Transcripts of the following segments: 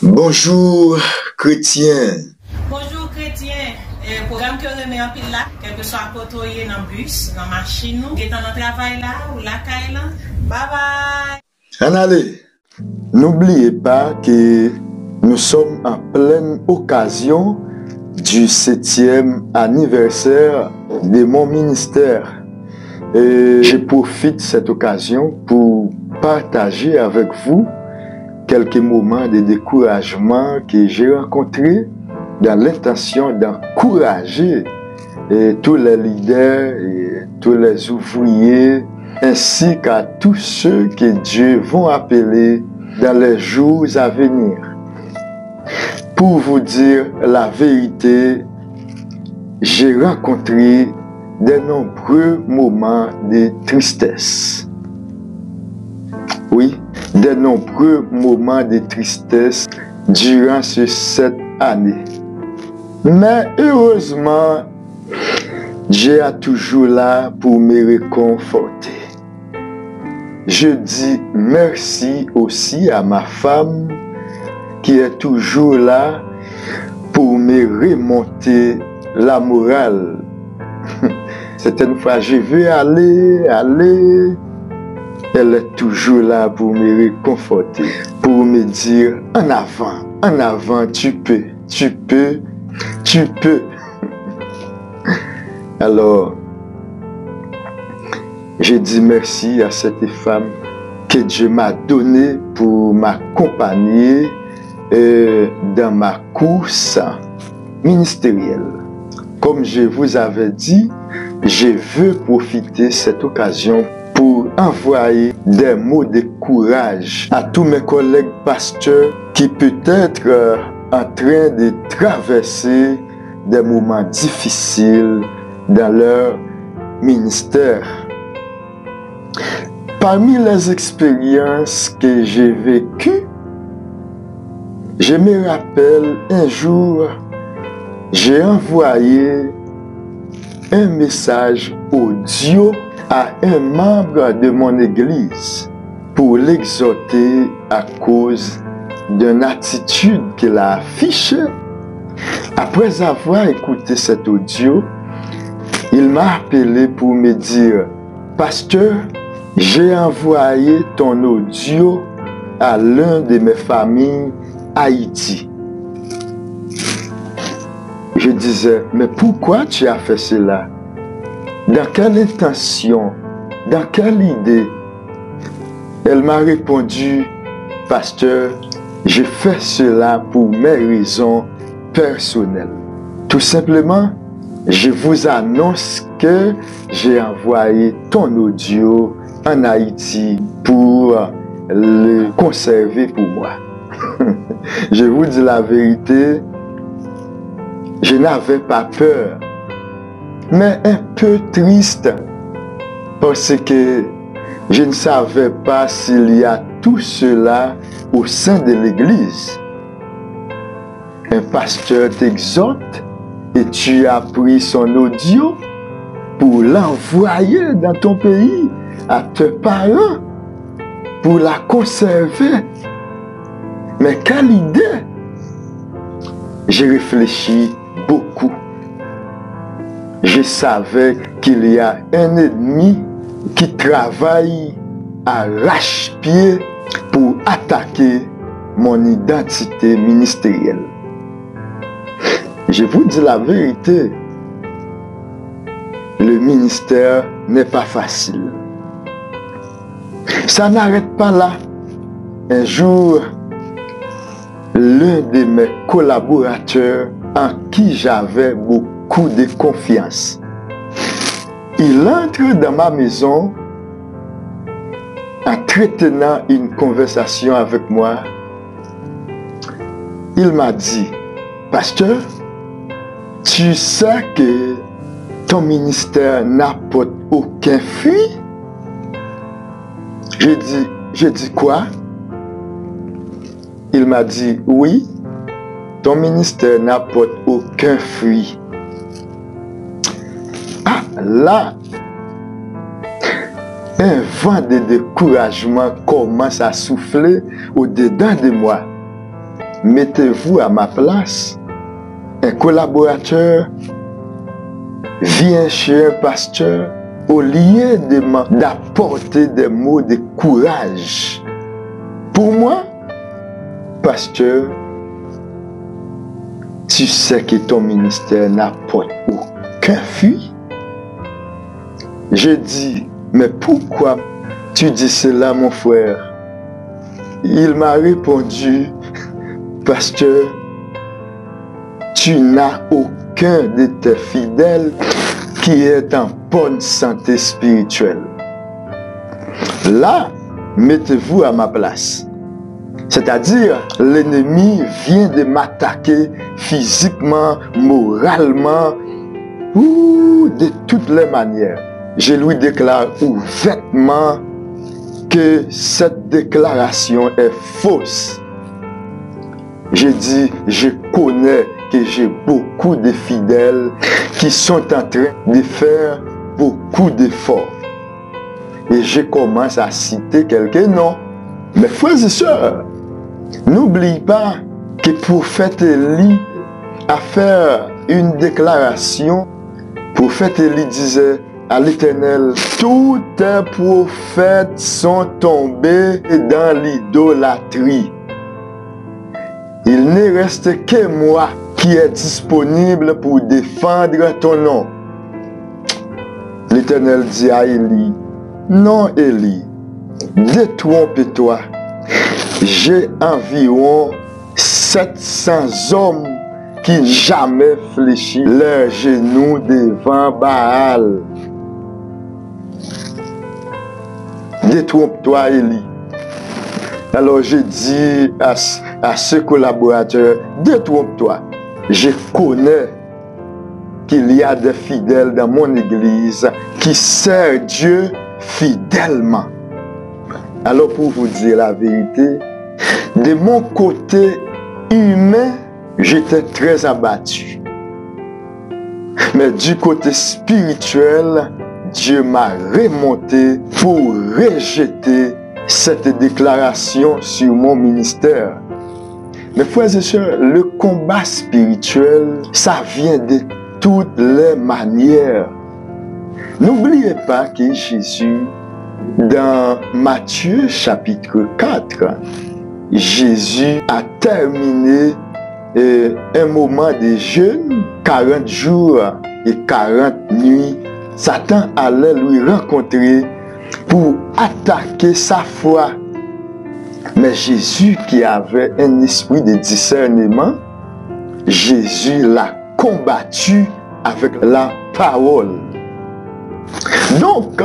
Bonjour chrétien. Bonjour chrétien. Programme que remet en pile là, quel que soit côté dans le bus, dans la machine, ou dans le travail là, ou la caille là. Bye bye. En allez, n'oubliez pas que nous sommes en pleine occasion du 7e anniversaire de mon ministère. Et je profite de cette occasion pour partager avec vous quelques moments de découragement que j'ai rencontrés dans l'intention d'encourager tous les leaders et tous les ouvriers ainsi qu'à tous ceux que Dieu va appeler dans les jours à venir. Pour vous dire la vérité, j'ai rencontré de nombreux moments de tristesse. Oui, de nombreux moments de tristesse durant ces 7 années. Mais heureusement, Dieu est toujours là pour me réconforter. Je dis merci aussi à ma femme qui est toujours là pour me remonter la morale. Certaines fois, je veux aller. Elle est toujours là pour me réconforter, pour me dire en avant, tu peux. Alors, je dis merci à cette femme que Dieu m'a donnée pour m'accompagner dans ma course ministérielle. Comme je vous avais dit, je veux profiter de cette occasion pour envoyer des mots de courage à tous mes collègues pasteurs qui peut-être en train de traverser des moments difficiles dans leur ministère. Parmi les expériences que j'ai vécues, je me rappelle un jour, j'ai envoyé un message audio à un membre de mon église pour l'exhorter à cause d'une attitude qu'il a affichée. Après avoir écouté cet audio, il m'a appelé pour me dire « Pasteur, j'ai envoyé ton audio à l'un de mes familles Haïti. » Je disais « Mais pourquoi tu as fait cela? Dans quelle intention? Dans quelle idée? » Elle m'a répondu « Pasteur, je fais cela pour mes raisons personnelles. Tout simplement, je vous annonce que j'ai envoyé ton audio en Haïti pour le conserver pour moi. » Je vous dis la vérité, je n'avais pas peur, mais un peu triste parce que je ne savais pas s'il y a tout cela au sein de l'église. Un pasteur t'exhorte et tu as pris son audio pour l'envoyer dans ton pays à tes parents pour la conserver. Mais quelle idée! J'ai réfléchi beaucoup. Je savais qu'il y a un ennemi qui travaille arrache-pied pour attaquer mon identité ministérielle. Je vous dis la vérité, le ministère n'est pas facile. Ça n'arrête pas là. Un jour, l'un de mes collaborateurs en qui j'avais beaucoup de confiance, il entre dans ma maison entretenant une conversation avec moi. Il m'a dit, Pasteur, tu sais que ton ministère n'apporte aucun fruit? J'ai dit quoi? Il m'a dit, oui, ton ministère n'apporte aucun fruit. Ah là, un vent de découragement commence à souffler au-dedans de moi. mettez-vous à ma place. Un collaborateur vient chez un pasteur au lieu d'apporter des mots de courage. Pour moi, pasteur, tu sais que ton ministère n'apporte aucun fruit. Je dis, mais pourquoi tu dis cela, mon frère? Il m'a répondu, pasteur, tu n'as aucun de tes fidèles qui est en bonne santé spirituelle. Là, mettez-vous à ma place. C'est-à-dire, l'ennemi vient de m'attaquer physiquement, moralement, ou de toutes les manières. Je lui déclare ouvertement que cette déclaration est fausse. Je dis, je connais que j'ai beaucoup de fidèles qui sont en train de faire beaucoup d'efforts. Et je commence à citer quelques noms. Mes frères et sœurs, n'oublie pas que prophète Élie a fait une déclaration. Prophète Élie disait à l'Éternel, tous tes prophètes sont tombés dans l'idolâtrie. Il ne reste que moi qui est disponible pour défendre ton nom. L'Éternel dit à Élie, non Élie, détrompe-toi. J'ai environ 700 hommes qui jamais fléchissent leurs genoux devant Baal. Détrompe-toi, Élie. Alors je dis à ce collaborateur, détrompe-toi. Je connais qu'il y a des fidèles dans mon église qui servent Dieu fidèlement. Alors pour vous dire la vérité, de mon côté humain, j'étais très abattu. Mais du côté spirituel, Dieu m'a remonté pour rejeter cette déclaration sur mon ministère. Mes frères et sœurs, le combat spirituel, ça vient de toutes les manières. N'oubliez pas que Jésus, dans Matthieu chapitre 4, Jésus a terminé un moment de jeûne, 40 jours et 40 nuits. Satan allait lui rencontrer pour attaquer sa foi. Mais Jésus, qui avait un esprit de discernement, Jésus l'a combattu avec la parole. Donc,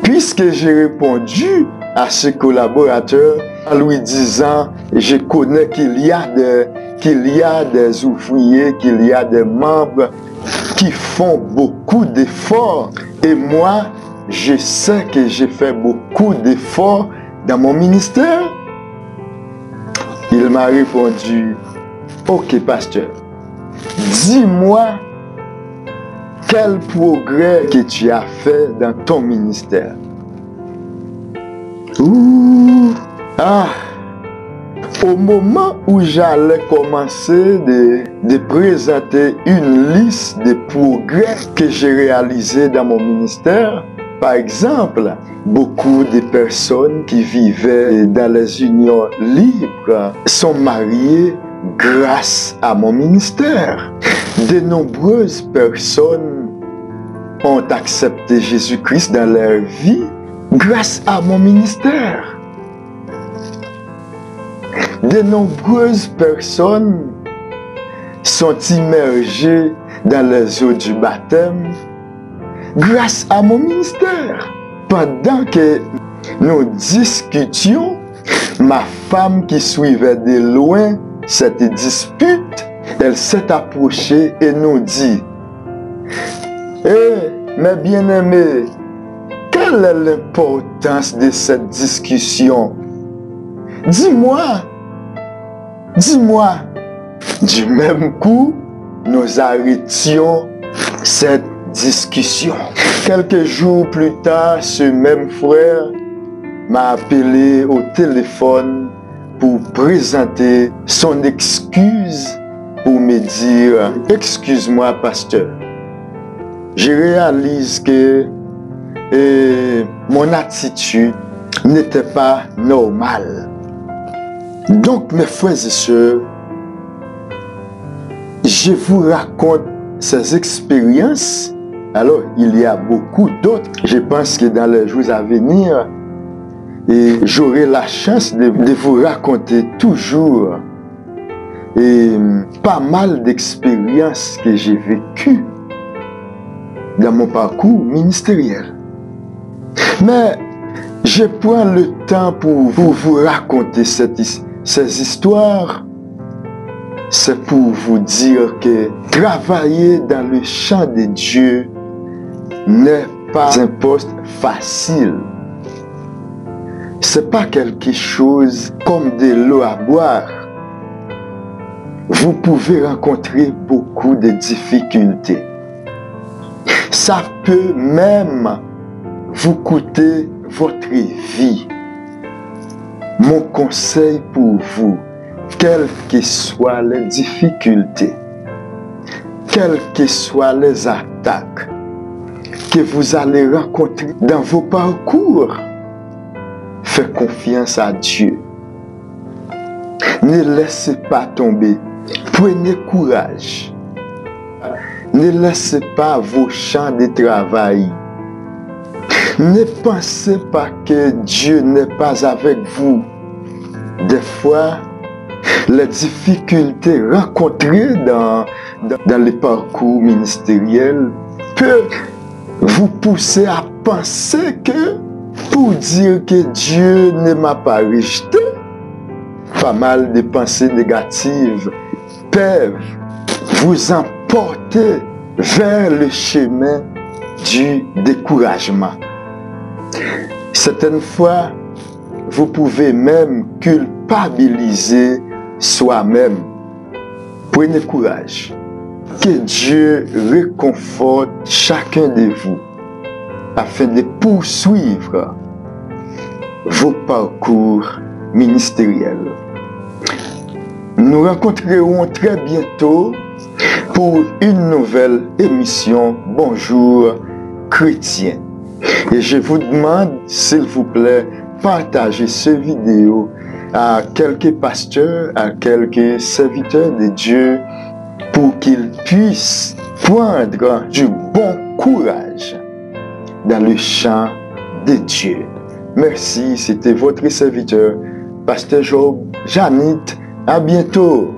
puisque j'ai répondu à ce collaborateur en lui disant, je connais qu'il y a des ouvriers, qu'il y a des membres qui font beaucoup d'efforts. Et moi, je sais que j'ai fait beaucoup d'efforts dans mon ministère. Il m'a répondu, ok pasteur, dis-moi quel progrès que tu as fait dans ton ministère. Au moment où j'allais commencer de présenter une liste de progrès que j'ai réalisés dans mon ministère, par exemple, beaucoup de personnes qui vivaient dans les unions libres sont mariées grâce à mon ministère. De nombreuses personnes ont accepté Jésus-Christ dans leur vie grâce à mon ministère. De nombreuses personnes sont immergées dans les eaux du baptême grâce à mon ministère. Pendant que nous discutions, ma femme qui suivait de loin cette dispute, elle s'est approchée et nous dit, mes bien-aimés, quelle est l'importance de cette discussion? Dis-moi. Du même coup, nous arrêtions cette discussion. Quelques jours plus tard, ce même frère m'a appelé au téléphone pour présenter son excuse pour me dire « Excuse-moi, pasteur, je réalise que mon attitude n'était pas normale. » Donc, mes frères et sœurs, je vous raconte ces expériences. Alors, il y a beaucoup d'autres. Je pense que dans les jours à venir, j'aurai la chance de vous raconter toujours pas mal d'expériences que j'ai vécues dans mon parcours ministériel. Mais je prends le temps pour vous raconter ces histoires. C'est pour vous dire que travailler dans le champ de Dieu n'est pas un poste facile. C'est pas quelque chose comme de l'eau à boire. Vous pouvez rencontrer beaucoup de difficultés. Ça peut même vous coûter votre vie. Mon conseil pour vous, quelles que soient les difficultés, quelles que soient les attaques que vous allez rencontrer dans vos parcours, faites confiance à Dieu. Ne laissez pas tomber. Prenez courage. Ne laissez pas vos champs de travail. Ne pensez pas que Dieu n'est pas avec vous. Des fois, les difficultés rencontrées dans les parcours ministériels peuvent vous pousser à penser que pour dire que Dieu ne m'a pas rejeté, pas mal de pensées négatives peuvent vous emporter vers le chemin du découragement. Certaines fois, vous pouvez même culpabiliser soi-même. Prenez courage. Que Dieu réconforte chacun de vous afin de poursuivre vos parcours ministériels. Nous rencontrerons très bientôt pour une nouvelle émission Bonjour Chrétien. Et je vous demande, s'il vous plaît, partagez cette vidéo à quelques pasteurs, à quelques serviteurs de Dieu pour qu'ils puissent prendre du bon courage dans le champ de Dieu. Merci, c'était votre serviteur, Pasteur Job Janit. À bientôt.